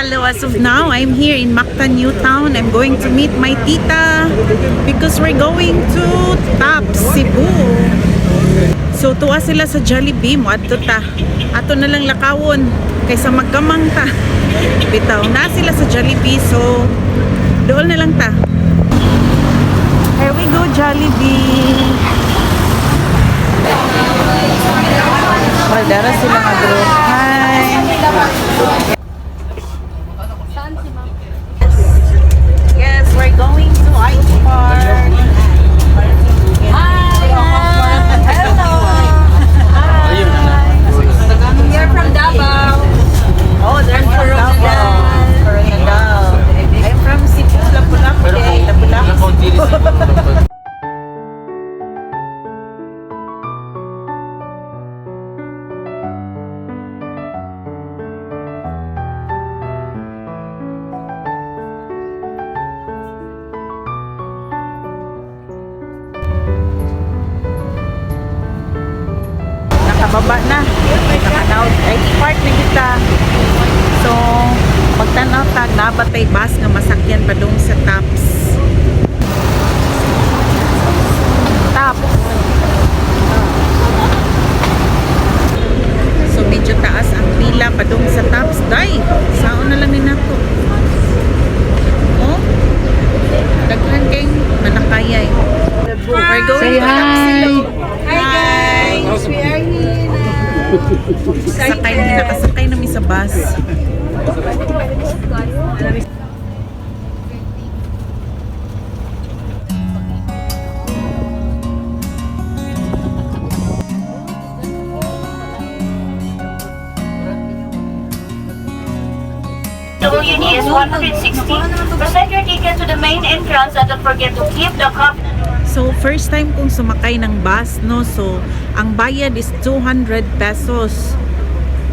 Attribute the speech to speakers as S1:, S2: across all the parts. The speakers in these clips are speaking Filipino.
S1: Hello, as of now, I'm here in Mactan, New Town. I'm going to meet my tita because we're going to Taps, Cebu. So, tuwa sila sa Jollibee mo at ta. Ato na lang lakawon kaysa magkamang ta. Bitaw na sila sa Jollibee, so doon na lang ta. Here we go, Jollibee. Maldara sila mag-group. Hi! Yes, we're going to Ice Park.
S2: Hi! Hello! Hi! You're from Davao.
S1: Oh, they're from Davao. Coronadal. I'm from Cebu, Lapu-Lapu. Lapu-Lapu. Nakababa na. Nakanaw. Ice Park na kita. So, pagtanaw tag nabatay bus nga masakyan pa doon sa Taps. Taps. So, medyo taas ang pila pa doon sa Taps. Day, saan na lang din ako. Oh, daghan kayong manakayay. We're going to Taps.
S2: Hi guys! We are here now.
S1: Nakasakay namin sa bus.
S3: WD is 160. Present your ticket to the main entrance and don't forget to keep the copy.
S1: So, first time kong sumakay ng bus, no? So, ang bayad is 200 pesos.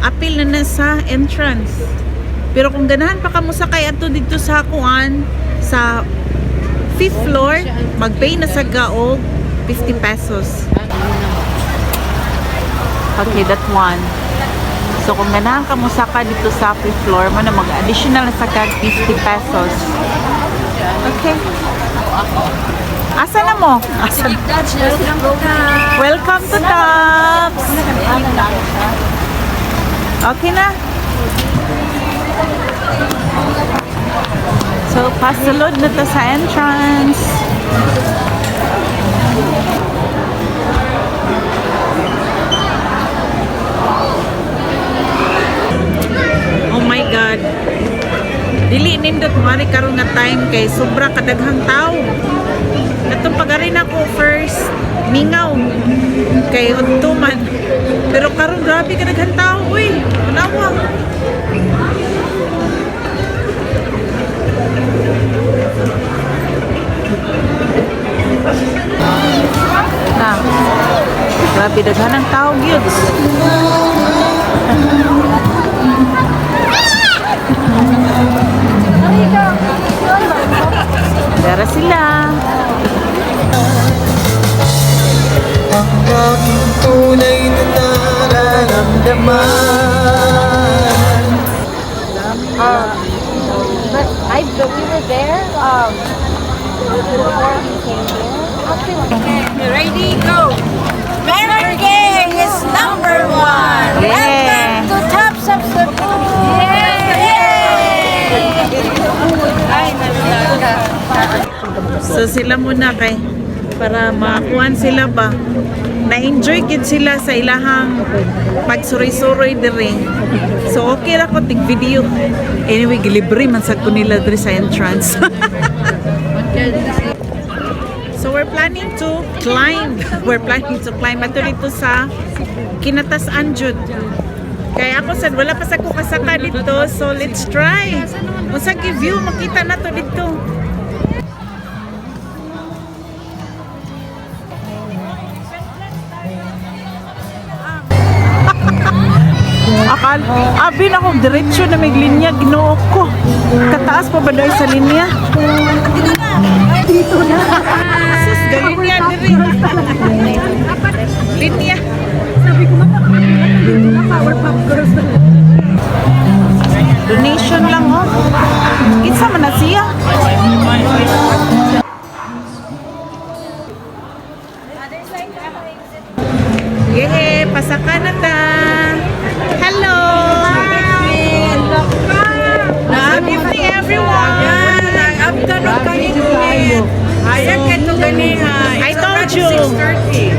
S1: Apil na sa entrance. Pero kung ganahan pa ka mo sakay ato dito sa kuan, sa 5th floor, mag-pay na sa gaog 50 pesos. Okay, that one. So, kung ganahan ka mo sakay dito sa 5th floor, mo na mag-additional na sa kag 50 pesos. Okay. Asa na mo? Asa na? Welcome to Taps! Okay na? So, pasulod na to sa entrance. Oh my God! Dili nindot mari karon nga time kay sobra kadaghang tao. Itong pag-arin ako first, mingaw kay Untuman. Pero karon grabe ka naghantaw. Uy, manawa. Na, grabe daghan ang tao, Gyuds. Dara sila.
S4: Ang aking tunay na nararamdaman.
S2: But we were there before we came here. Ready, go! Better Gang is number 1!
S1: Yeah.
S2: Welcome to Taps of Cebu!
S1: So sila muna kay para makakuhan sila ba. Na-enjoy gid sila sa ilahang pagsuroy-suroy diri. So okay ra ko tig video. Anyway, gilibre man sad ko nila diri sa entrance. So we're planning to climb. We're planning to climb ato dito sa Kinatasan jud. Kaya ako sad wala pa sa ko kasaka dito. So let's try. Unsa gi view makita nato dito. Akal, abi na akong diretsyo na may linya, ginoo ko. Kataas pa ba daw sa linya? Dito na. Sus, galinya diri. Linya. Sabi ko Powerpuff Girls. Donation lang, oh. Yay! Pasaka na ta! Hello! Good evening, everyone!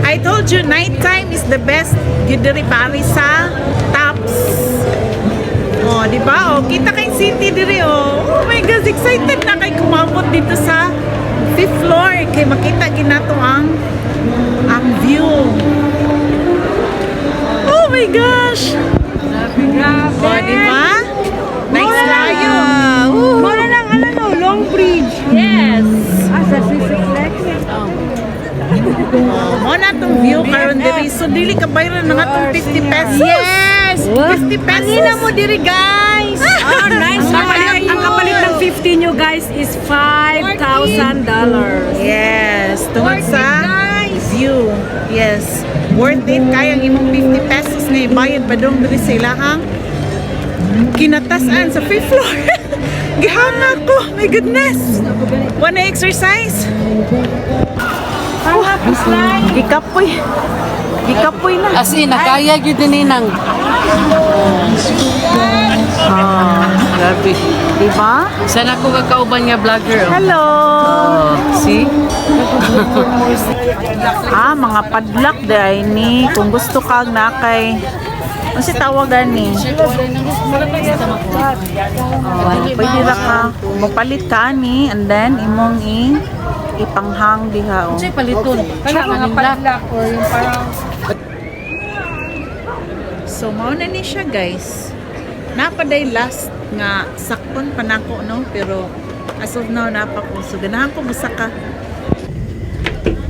S1: I told you, nighttime is the best gidiri pari sa Tops. Oh, di ba? Oh, kita kay City diri oh. Oh my God, excited na kay kumabot dito sa 5th floor kay makita ginato ang view. Oh my gosh! Oh, di ba? Nice tayo.
S2: Muna lang, Long Bridge.
S1: Yes.
S2: Sa Six Flags.
S1: Mo na tong view karon diri. So dili ka bayran na nga tong 50 pesos.
S2: Yes!
S1: 50 pesos.
S2: Angina mo diri, guys! Oh, nice! Ang kapalit ng 50 nyo, guys, is $5,000.
S1: Yes, tungod
S2: Worth
S1: sa
S2: it, guys.
S1: view. Yes. Worth it kaya ang imong 50 pesos nga ibayad pa dong diri sa ilahang kinatasan sa 5th floor. Gihana ko. My goodness. Wanna exercise? Gikapoy. Gikapoy na.
S5: As in, nakaya yun din ninang. Grabe.
S1: Diba?
S5: Sana ko kakauban nga vlogger. Oh.
S1: Hello.
S5: See?
S1: Mga padlak day ni. Kung gusto kang nakay. Ano si tawagan ni? Pwede ra ka. Mapalit ka ni. And then, imong ipanghang diha. Oh.
S5: Sa'yo paliton. Kaya mga padlak.
S1: So, mao na ni siya guys. Napaday last nga sakon pa nako no, pero as of now napa ko. So ganahan ko musaka.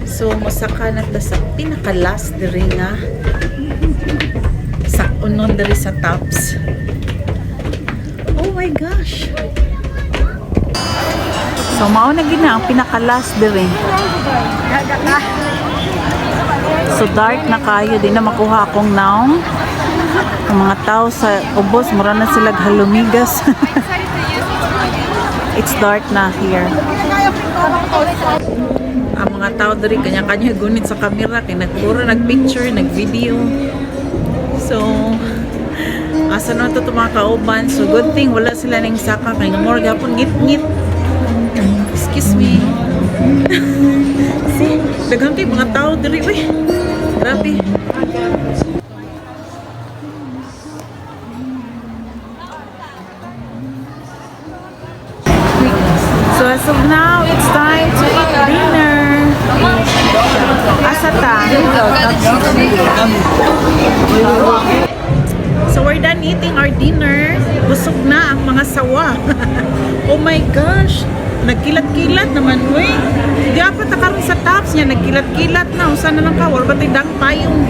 S1: So musaka na ta sa pinaka last diri nga sakon nun diri sa Tops. Oh my gosh. So mao na gina ang pinaka last diri. So dark na kayo, di na makuha akong naong. Ang mga tao sa ubos, mura na sila halumigas. It's dark na here. Ang mga tao diri kanya-kanya gunit sa camera, kay nagpuro, nagpicture, nagvideo. So, asa na ito mga kauban. So, good thing wala sila nang saka, kay more gapon ngit-ngit. Excuse me. See, daghang kay mga tao diri, uy. Grabe. So as of now, it's time to eat dinner. Asata. So we're done eating our dinner. Busog na ang mga sawa. Oh my gosh. Nagkilat-kilat naman, we. Di apat na karon sa Tops niya. Nagkilat-kilat na. Usan na lang ka. Wala ba tindang payong?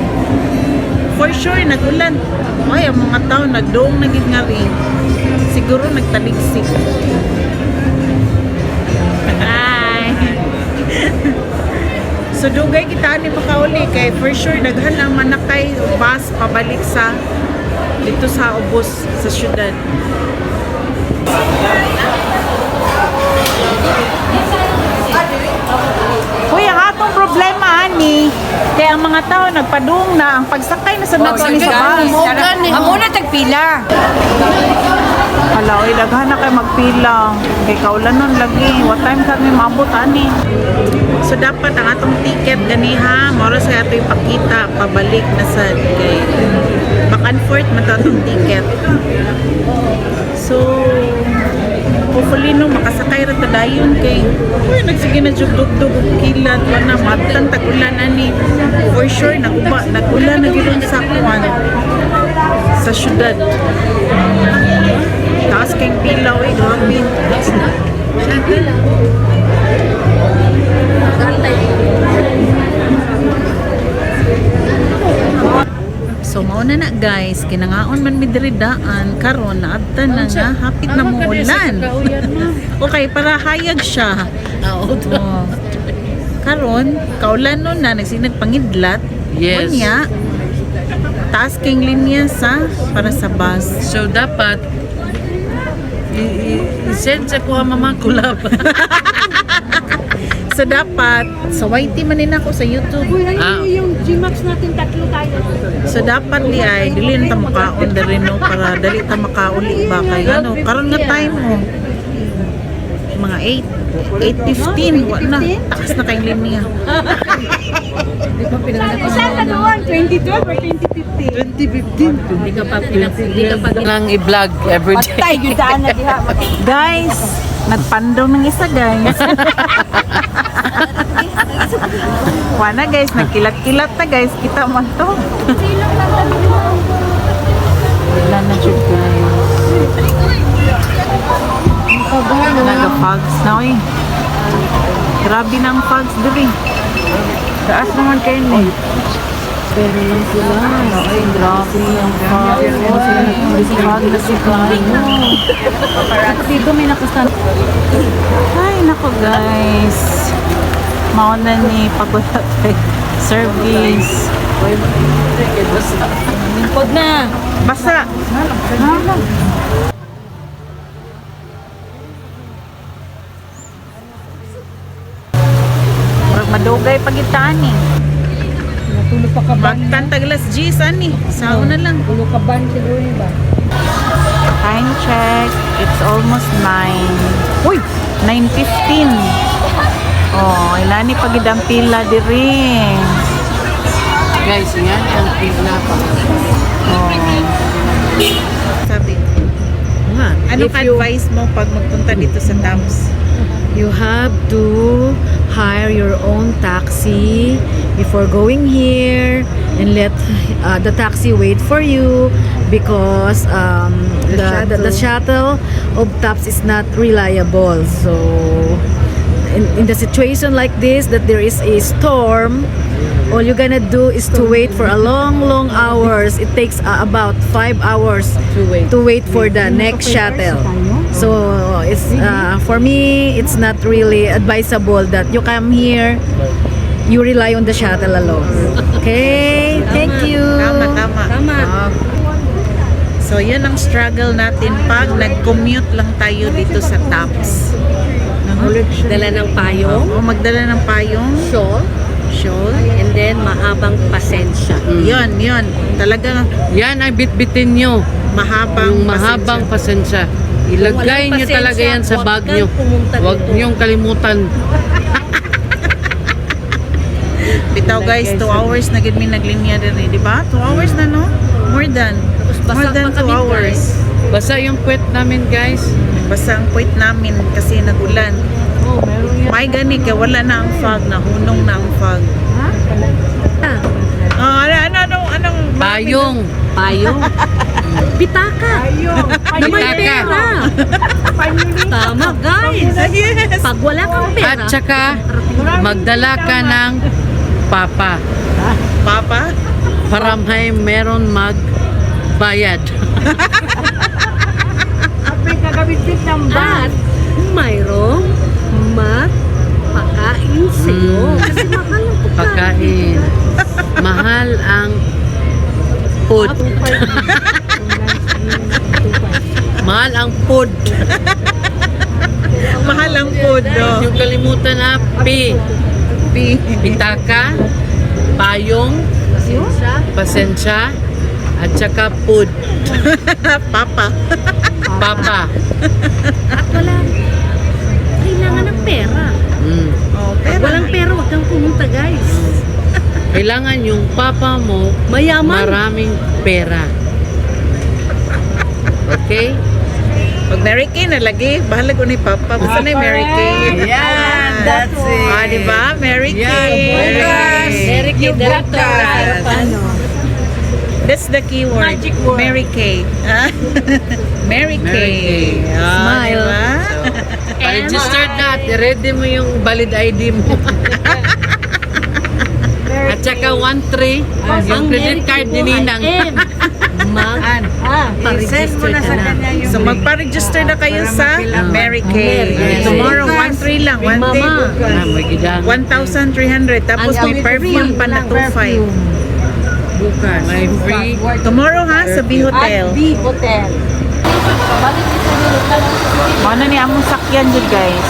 S1: For sure, nagulan. Ay, ang mga tao nagdoong naging nga rin. Siguro nagtaligsik. So dugay kita ni makauli kay for sure daghan ang manakay bus pabalik sa dito sa ubos sa syudad. Uy, ang atong problema ani kaya ang mga tao nagpadung na ang pagsakay na sa nato ni sa bus.
S2: Amuna tagpila.
S1: Hala, oy daghan na kay magpila. Kay kaulan nun lagi. What time kami maabot ani? So dapat ang atong ticket ganiha, mora sa ato ipakita pabalik na sa kay back and forth man ta atong ticket. So hopefully no makasakay ra ta dayon kay uy nagsige na jud dugdug og kilat wala matan tag-ulan ani. For sure nag-ulan na gid sa kwan sa syudad. Taas kayong pilaw eh, grabe. So mauna na guys, kinangaon man mi diri daan karon naabtan na nga hapit na muulan. Okay, para hayag siya. Oh. Karon kaulan nun na nagsinag pangidlat.
S5: Yes.
S1: Unya, taas kayong linya para sa bus.
S5: So, dapat i-send sa kuha mama kulab.
S1: So dapat, sa YT manin ako sa YouTube.
S5: Ah.
S2: Yung Gmax natin, tatlo tayo.
S1: So dapat di ay, dili na ta makaon na rin no, para dali ta makauli ba kay ano. Karon nga time mo. Mga 8:15, wa na. Takas na kayong linya.
S2: Saan ka doon? 2012 or 2015?
S5: Hindi ka pa lang i-vlog everyday.
S2: Patay, yudaan na diha.
S1: Guys, nagpandong ng isa guys. Wana guys, nagkilat-kilat na guys. Kita man to. Wala na siya guys. Naga-fogs na eh. Grabe na ang fogs dali. Taas naman kayo eh. Pero lang sila. Ay, grabe ang fogs. Fog na si Plano. Dito may nakustan. Ay, nako guys. Mauna ni pagulat kay service.
S2: Lingkod na.
S1: Basa. Madugay pagitaan eh.
S2: Natulog pa ka ba?
S1: Magtantaglas G ani. Sao na lang.
S2: Tulog ka ba siguro ba?
S1: Time check. It's almost 9. Uy! 9:15. Oh, ilani pagidang pila diri.
S5: Guys, yan ang pila pa.
S1: Oh. Sabi. Anong advice mo pag magpunta dito sa Taps?
S6: You have to hire your own taxi before going here and let the taxi wait for you because the shuttle of TAPS is not reliable. So in the situation like this that there is a storm, all you're gonna do is to wait for a long hours. It takes about 5 hours to wait for the next shuttle. So it's for me, it's not really advisable that you come here, you rely on the shuttle alone. Okay, thank you.
S1: Tama. So yun ang struggle natin pag nag-commute lang tayo dito sa Taps.
S6: Dala ng payong,
S1: O magdala ng payong, shawl,
S6: and then mahabang pasensya.
S1: yun. Talagang
S5: Yan ay bitbitin nyo.
S1: mahabang
S5: Yung mahabang pasensya. Ilagay nyo talaga yan sa bag nyo. Huwag nyong kalimutan.
S1: Bitaw guys, 2 hours na gid mi naglinya diri, di ba? 2 hours na no? More than 2 hours.
S5: Basta yung puwet namin, guys.
S1: Basta ang point namin kasi nagulan.
S5: Oh, meron yan.
S1: May gani kay wala na ang fog, nahunong na ang fog. Anong
S5: Payong.
S6: Pitaka. Naman
S5: Pitaka.
S6: pera. Tama guys.
S1: Yes.
S6: Pag wala kang pera,
S5: At saka, magdala ka ng papa.
S1: Papa?
S5: Para may meron magbayad.
S6: at mayroong magpakain sa'yo. Kasi mahal ang
S5: Pagkain. Mahal ang food. Mahal ang food.
S1: Mahal ang food, no?
S5: Yung kalimutan na pitaka, payong, pasensya, at saka food.
S1: Papa.
S5: Papa.
S6: At wala, kailangan ng pera.
S1: Oh,
S6: Pag
S1: pero
S6: walang pera, huwag kang pumunta guys.
S5: Kailangan yung papa mo
S6: Mayaman.
S5: maraming pera. Okay?
S1: pag Mary Kay nalagi, bahala ko ni Papa. Basta na yung Mary Kay.
S5: Yan, that's it.
S1: Ah, di ba? Mary Kay.
S6: Mary Kay, director.
S1: That's the key word.
S2: Magic word.
S1: Mary Kay. Ah, Mary Kay.
S5: Kay.
S1: Ah,
S6: Smile.
S1: diba?
S5: Registered na. Ready mo yung valid ID mo. At saka 1-3, yung credit card ni Ninang.
S6: Pa-register ka na.
S1: So magpa-register na kayo sa Mary Kay.
S5: Mary Kay.
S1: Tomorrow, 1-3 lang. One day.
S5: Ah, may gidang.
S1: 1,300. Tapos may perfume pa na 2,500.
S5: Bukas. May free.
S1: Tomorrow ha, sa B Hotel.
S2: Hotel.
S1: Ano ni among sakyan dyan guys?